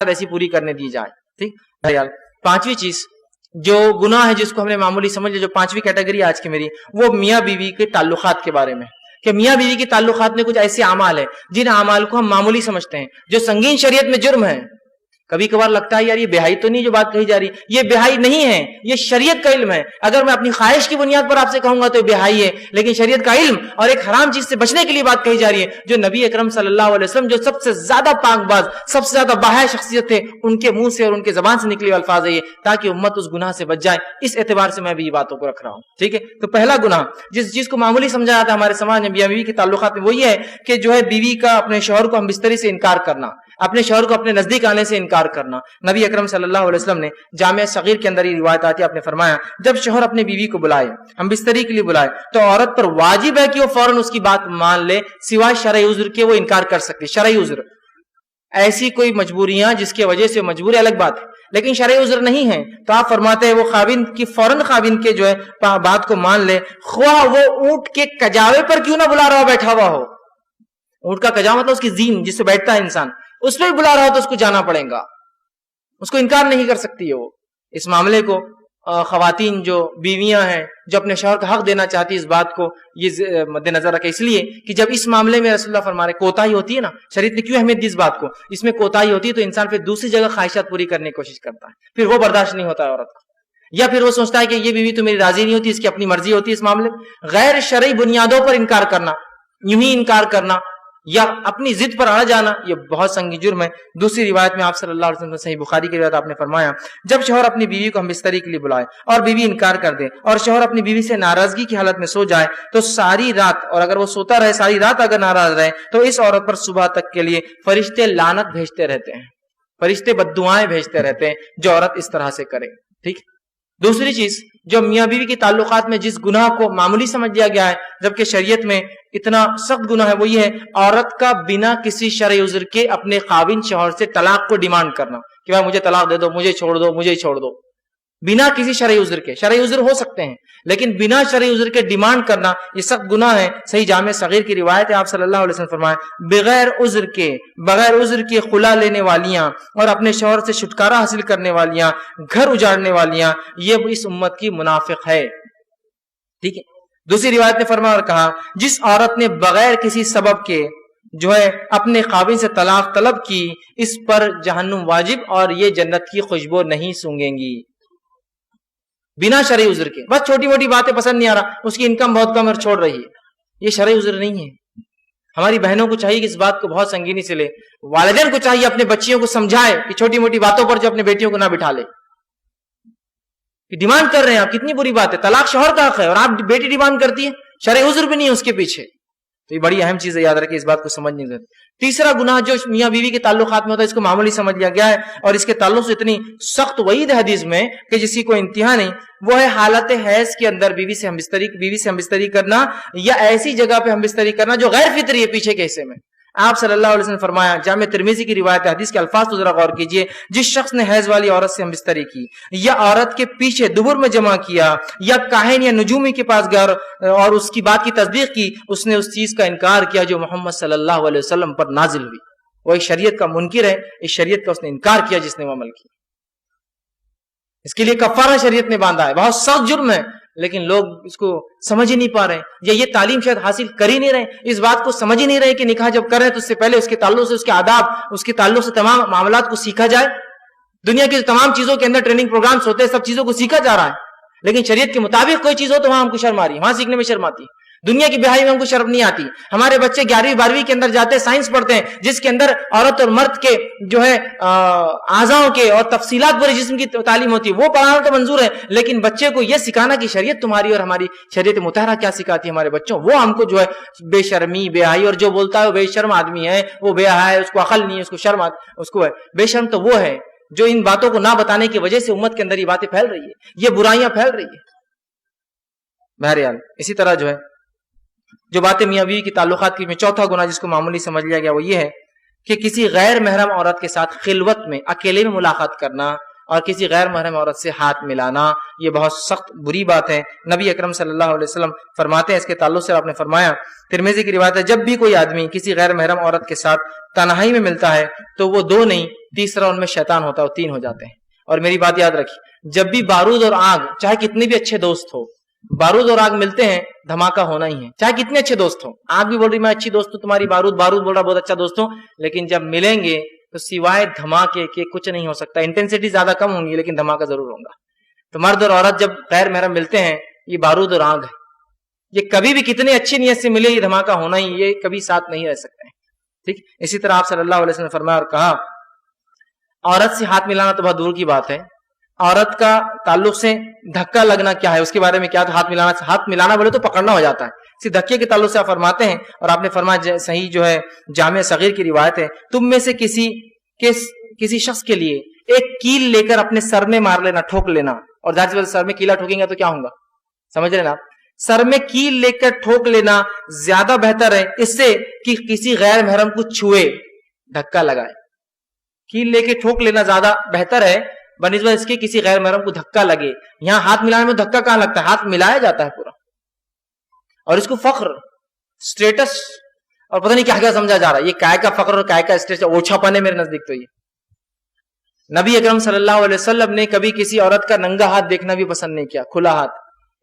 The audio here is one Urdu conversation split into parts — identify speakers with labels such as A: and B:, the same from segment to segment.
A: ایسی پوری کرنے دی جائے. ٹھیک. پانچویں چیز جو گناہ ہے جس کو ہم نے معمولی سمجھ لیا، جو پانچویں کیٹیگری آج کی میری، وہ میاں بیوی کے تعلقات کے بارے میں، کہ میاں بیوی کے تعلقات میں کچھ ایسے اعمال ہیں جن اعمال کو ہم معمولی سمجھتے ہیں، جو سنگین شریعت میں جرم ہے. کبھی کبھار لگتا ہے یار یہ بہائی تو نہیں جو بات کہی جا رہی، یہ بہائی نہیں ہے، یہ شریعت کا علم ہے. اگر میں اپنی خواہش کی بنیاد پر آپ سے کہوں گا تو یہ بہائی ہے، لیکن شریعت کا علم اور ایک حرام چیز سے بچنے کے لیے بات کہی جا رہی ہے. جو نبی اکرم صلی اللہ علیہ وسلم جو سب سے زیادہ پاک باز، سب سے زیادہ باحیا شخصیت تھے، ان کے منہ سے اور ان کے زبان سے نکلی الفاظ ہے یہ، تاکہ امت اس گناہ سے بچ جائے. اس اعتبار سے میں بھی یہ باتوں کو رکھ رہا ہوں. ٹھیک ہے. تو پہلا گناہ جس چیز کو معمولی سمجھا جاتا ہے ہمارے سماج میں میاں بیوی کے تعلقات میں، وہ یہ ہے کہ جو ہے بیوی کا اپنے شوہر کو ہم بستری سے انکار کرنا، اپنے شوہر کو اپنے نزدیک آنے سے انکار کرنا. نبی اکرم صلی اللہ علیہ وسلم نے جامع صغیر کے اندر یہ روایت آتی ہے، آپ نے فرمایا جب شوہر اپنے بیوی کو بلائے، ہم بستری کے لیے بلائے، تو عورت پر واجب ہے کہ وہ فوراً اس کی بات مان لے، سوائے شرعی عذر کے وہ انکار کر سکتی. شرعی عذر، ایسی کوئی مجبوریاں جس کی وجہ سے مجبوری الگ بات ہے، لیکن شرعی عذر نہیں ہے تو آپ فرماتے ہیں وہ خاوند کی فوراً خاوند کے جو ہے بات کو مان لے، خواہ وہ اونٹ کے کجاوے پر کیوں نہ بلا رہا ہو، بیٹھا ہوا ہو. اونٹ کا کجاوہ مطلب اس کی زین جس سے بیٹھتا ہے انسان، اس پہ بھی بلا رہا ہو تو اس کو جانا پڑے گا، اس کو انکار نہیں کر سکتی ہے وہ. اس معاملے کو خواتین جو بیویاں ہیں جو اپنے شوہر کا حق دینا چاہتی اس بات کو یہ مد نظر رکھے، اس لیے کہ جب اس معاملے میں رسول اللہ فرما رہے کوتاہی ہوتی ہے نا، شریعت نے کیوں اہمیت دی اس بات کو، اس میں کوتاہی ہوتی ہے تو انسان پھر دوسری جگہ خواہشات پوری کرنے کی کوشش کرتا ہے، پھر وہ برداشت نہیں ہوتا ہے عورت کو، یا پھر وہ سوچتا ہے کہ یہ بیوی تو میری راضی نہیں ہوتی، اس کی اپنی مرضی ہوتی ہے. اس معاملے میں غیر شرعی بنیادوں پر انکار کرنا، یوں ہی انکار کرنا یا اپنی ضد پر اڑ جانا، یہ بہت سنگین جرم ہے. دوسری روایت میں آپ صلی اللہ علیہ وسلم صحیح بخاری کی روایت آپ نے فرمایا جب شوہر اپنی بیوی کو ہم بستری کے لیے بلائے اور بیوی انکار کر دے اور شوہر اپنی بیوی سے ناراضگی کی حالت میں سو جائے تو ساری رات، اور اگر وہ سوتا رہے ساری رات اگر ناراض رہے تو اس عورت پر صبح تک کے لیے فرشتے لعنت بھیجتے رہتے ہیں، فرشتے بددعائیں بھیجتے رہتے ہیں جو عورت اس طرح سے کرے. ٹھیک. دوسری چیز جو میاں بیوی کے تعلقات میں جس گناہ کو معمولی سمجھ لیا گیا ہے جبکہ شریعت میں اتنا سخت گناہ ہے، وہ یہ ہے عورت کا بنا کسی شرعی عذر کے اپنے خاوند شوہر سے طلاق کو ڈیمانڈ کرنا کہ بھائی مجھے طلاق دے دو، مجھے چھوڑ دو، مجھے چھوڑ دو، بنا کسی شرعی عذر کے. شرعی عذر ہو سکتے ہیں لیکن بنا شرعی عذر کے ڈیمانڈ کرنا یہ سخت گناہ ہے. صحیح جامع صغیر کی روایت ہے، آپ صلی اللہ علیہ وسلم فرمائے بغیر عذر کے خلا لینے والیاں اور اپنے شوہر سے چھٹکارا حاصل کرنے والیاں، گھر اجاڑنے والیاں، یہ اس امت کی منافق ہے. ٹھیک ہے. دوسری روایت نے فرمایا اور کہا جس عورت نے بغیر کسی سبب کے جو ہے اپنے خاوند سے طلاق طلب کی اس پر جہنم واجب اور یہ جنت کی خوشبو نہیں سونگیں گی. بنا شرعی عذر کے، بس چھوٹی موٹی باتیں پسند نہیں آ رہا، اس کی انکم بہت کم اور چھوڑ رہی ہے، یہ شرعی عذر نہیں ہے. ہماری بہنوں کو چاہیے کہ اس بات کو بہت سنگینی سے لے. والدین کو چاہیے اپنے بچیوں کو سمجھائے کہ چھوٹی موٹی باتوں پر جو اپنے بیٹیوں کو نہ بٹھا لے. کہ ڈیمانڈ کر رہے ہیں آپ، کتنی بری بات ہے، طلاق شوہر کا حق ہے اور آپ بیٹی ڈیمانڈ کرتی ہے، شرعی عذر بھی نہیں ہے اس کے پیچھے. تو یہ بڑی اہم چیز ہے، یاد رکھیں، اس بات کو سمجھنے ضرورت. تیسرا گناہ جو میاں بیوی کے تعلقات میں ہوتا ہے اس کو معمولی سمجھ لیا گیا ہے اور اس کے تعلق سے اتنی سخت وعید حدیث میں کہ جس کی کوئی انتہا نہیں، وہ ہے حالت حیض کے اندر بیوی سے ہم بستری کرنا یا ایسی جگہ پہ ہم بستری کرنا جو غیر فطری ہے پیچھے کے حصے میں. آپ صلی اللہ علیہ وسلم فرمایا، جامع ترمذی کی روایت حدیث کے الفاظ تو ذرا غور کیجئے، جس شخص نے حیض والی عورت سے ہم بستری کی یا عورت کے پیچھے دبر میں جمع کیا یا کاہن یا نجومی کے پاس گیا اور اس کی بات کی تصدیق کی، اس نے اس چیز کا انکار کیا جو محمد صلی اللہ علیہ وسلم پر نازل ہوئی. وہ ایک شریعت کا منکر ہے، اس شریعت کا اس نے انکار کیا جس نے وہ عمل کیا. اس کے لیے کفارہ شریعت نے باندھا ہے، بہت سخت جرم ہے، لیکن لوگ اس کو سمجھ ہی نہیں پا رہے یا یہ تعلیم شاید حاصل کر ہی نہیں رہے، اس بات کو سمجھ ہی نہیں رہے کہ نکاح جب کریں تو اس سے پہلے اس کے تعلق سے، اس کے آداب، اس کے تعلق سے تمام معاملات کو سیکھا جائے. دنیا کی تمام چیزوں کے اندر ٹریننگ پروگرامز ہوتے ہیں، سب چیزوں کو سیکھا جا رہا ہے، لیکن شریعت کے مطابق کوئی چیز ہو تو وہاں ہم کو شرم آ رہی ہے، وہاں سیکھنے میں شرم آتی ہے. دنیا کی بہائی میں ہم کو شرم نہیں آتی. ہمارے بچے 11ویں 12ویں کے اندر جاتے ہیں، سائنس پڑھتے ہیں جس کے اندر عورت اور مرد کے جو ہے اعضاؤں کے اور تفصیلات پورے جسم کی تعلیم ہوتی ہے، وہ پڑھانا تو منظور ہے، لیکن بچے کو یہ سکھانا کہ شریعت تمہاری اور ہماری شریعت مطہرہ کیا سکھاتی ہے ہمارے بچوں، وہ ہم کو جو ہے بے شرمی بے حیائی، اور جو بولتا ہے وہ بے شرم آدمی ہے، وہ بے حیا ہے، اس کو عقل نہیں ہے، اس کو شرم اس کو ہے. بے شرم تو وہ ہے جو ان باتوں کو نہ بتانے کی وجہ سے امت کے اندر یہ باتیں پھیل رہی ہے، یہ برائیاں پھیل رہی ہے. بہرحال اسی طرح جو ہے جو باتیں میاں بیوی کی تعلقات کی میں چوتھا گناہ جس کو معمولی سمجھ لیا گیا وہ یہ ہے کہ کسی غیر محرم عورت کے ساتھ خلوت میں اکیلے میں ملاقات کرنا اور کسی غیر محرم عورت سے ہاتھ ملانا یہ بہت سخت بری بات ہے۔ نبی اکرم صلی اللہ علیہ وسلم فرماتے ہیں اس کے تعلق سے آپ نے فرمایا، ترمذی کی روایت ہے، جب بھی کوئی آدمی کسی غیر محرم عورت کے ساتھ تنہائی میں ملتا ہے تو وہ 2 نہیں، تیسرا ان میں شیطان ہوتا ہے، وہ 3 ہو جاتے ہیں۔ اور میری بات یاد رکھیے، جب بھی بارود اور آگ، چاہے کتنے بھی اچھے دوست ہو، بارود اور آگ ملتے ہیں دھماکہ ہونا ہی ہے، چاہے کتنے اچھے دوست ہوں۔ آگ بھی بول رہی میں اچھی دوست ہوں تمہاری، بارود بول رہا بہت اچھا دوست ہوں، لیکن جب ملیں گے تو سوائے دھماکے کے کچھ نہیں ہو سکتا۔ انٹینسٹی زیادہ کم ہوں گی لیکن دھماکہ ضرور ہوگا۔ تو مرد اور عورت جب غیر محرم ملتے ہیں، یہ بارود اور آگ ہے، یہ کبھی بھی کتنے اچھی نیت سے ملے یہ دھماکہ ہونا ہی، یہ کبھی ساتھ نہیں رہ سکتے ہیں، ٹھیک۔ اسی طرح آپ صلی اللہ علیہ وسلم نے فرمایا اور کہا، عورت سے ہاتھ ملانا تو بہت دور کی بات ہے، عورت کا تعلق سے دھکا لگنا کیا ہے، اس کے بارے میں کیا؟ تو ہاتھ ملانا بولے تو پکڑنا ہو جاتا ہے، اسی دھکے کے تعلق سے آپ فرماتے ہیں، اور آپ نے فرمایا صحیح جو ہے جامع صغیر کی روایت ہے، تم میں سے کسی شخص کے لیے ایک کیل لے کر اپنے سر میں مار لینا، ٹھوک لینا، اور ظاہر سی بات سر میں کیلا ٹھوکیں گے تو کیا ہوگا، سمجھ رہے نا آپ؟ سر میں کیل لے کر ٹھوک لینا زیادہ بہتر ہے اس سے کہ کسی غیر محرم کو چھوئے، دھکا لگائے۔ کیل لے کے ٹھوک لینا زیادہ بہتر ہے بنسبت اس کے کسی غیر محرم کو دھکا لگے۔ یہاں ہاتھ ملانے میں دھکا کہاں لگتا ہے، ہاتھ ملایا جاتا ہے پورا، اور اس کو فخر، سٹیٹس اور پتہ نہیں کیا کیا سمجھا جا رہا ہے۔ یہ کائے کا فخر اور کائے کا سٹیٹس، اوچھا پن ہے میرے نزدیک۔ تو یہ نبی اکرم صلی اللہ علیہ وسلم نے کبھی کسی عورت کا ننگا ہاتھ دیکھنا بھی پسند نہیں کیا، کھلا ہاتھ۔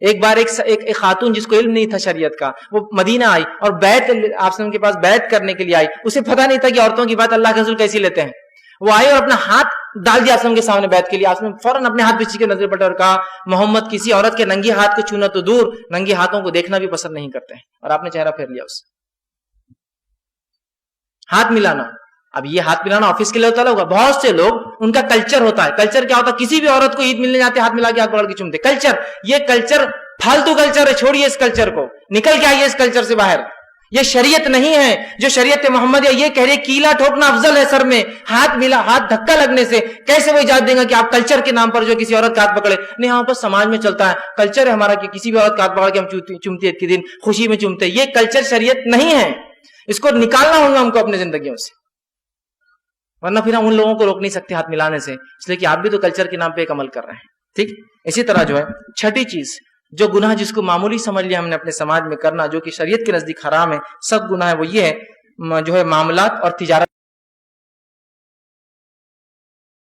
A: ایک بار ایک خاتون جس کو علم نہیں تھا شریعت کا، وہ مدینہ آئی اور بیعت آپ سے ان کے پاس بیعت کرنے کے لیے آئی، اسے پتہ نہیں تھا کہ عورتوں کی بات اللہ کے رسول کیسی لیتے ہیں۔ وہ آئے اور اپنا ہاتھ ڈال دیا آسم کے سامنے بیعت کے لیے، آسم فوراً اپنے ہاتھ پیچھے کے نظر پلٹا اور کہا، محمد کسی عورت کے ننگے ہاتھ کو چھونا تو دور، ننگے ہاتھوں کو دیکھنا بھی پسند نہیں کرتے ہیں، اور آپ نے چہرہ پھیر لیا اس سے۔ ہاتھ ملانا، اب یہ ہاتھ ملانا آفس کے لیے ہوتا ہوگا، بہت سے لوگ ان کا کلچر ہوتا ہے۔ کلچر کیا ہوتا ہے؟ کسی بھی عورت کو عید ملنے جاتے ہاتھ ملا کے ہاتھ پکڑ کے چومتے، کلچر۔ یہ کلچر فالتو کلچر ہے، چھوڑیے اس کلچر کو، نکل کے آئیے اس کلچر سے باہر۔ یہ شریعت نہیں ہے، جو شریعت محمد یہ کہہ رہے کیلا ٹھوکنا افضل ہے سر میں، ہاتھ دھکا لگنے سے۔ کیسے وہ اجازت دیں گا کہ آپ کلچر کے نام پر جو کسی عورت کا ہاتھ پکڑے؟ نہیں، ہاں پر سماج میں چلتا ہے، کلچر ہے ہمارا کہ کسی بھی عورت کا ہاتھ پکڑ کے ہم چومتے عید کے دن خوشی میں چومتے۔ یہ کلچر شریعت نہیں ہے، اس کو نکالنا ہوگا ہم کو اپنے زندگیوں سے، ورنہ پھر ہم ان لوگوں کو روک نہیں سکتے ہاتھ ملانے سے، اس لیے کہ آپ بھی تو کلچر کے نام پہ ایک عمل کر رہے ہیں، ٹھیک۔ اسی طرح جو ہے چھٹی چیز، جو گناہ جس کو معمولی سمجھ لیا ہم نے اپنے سماج میں کرنا، جو کہ شریعت کے نزدیک حرام ہے، سخت گناہ ہے، وہ یہ ہے جو ہے معاملات اور تجارت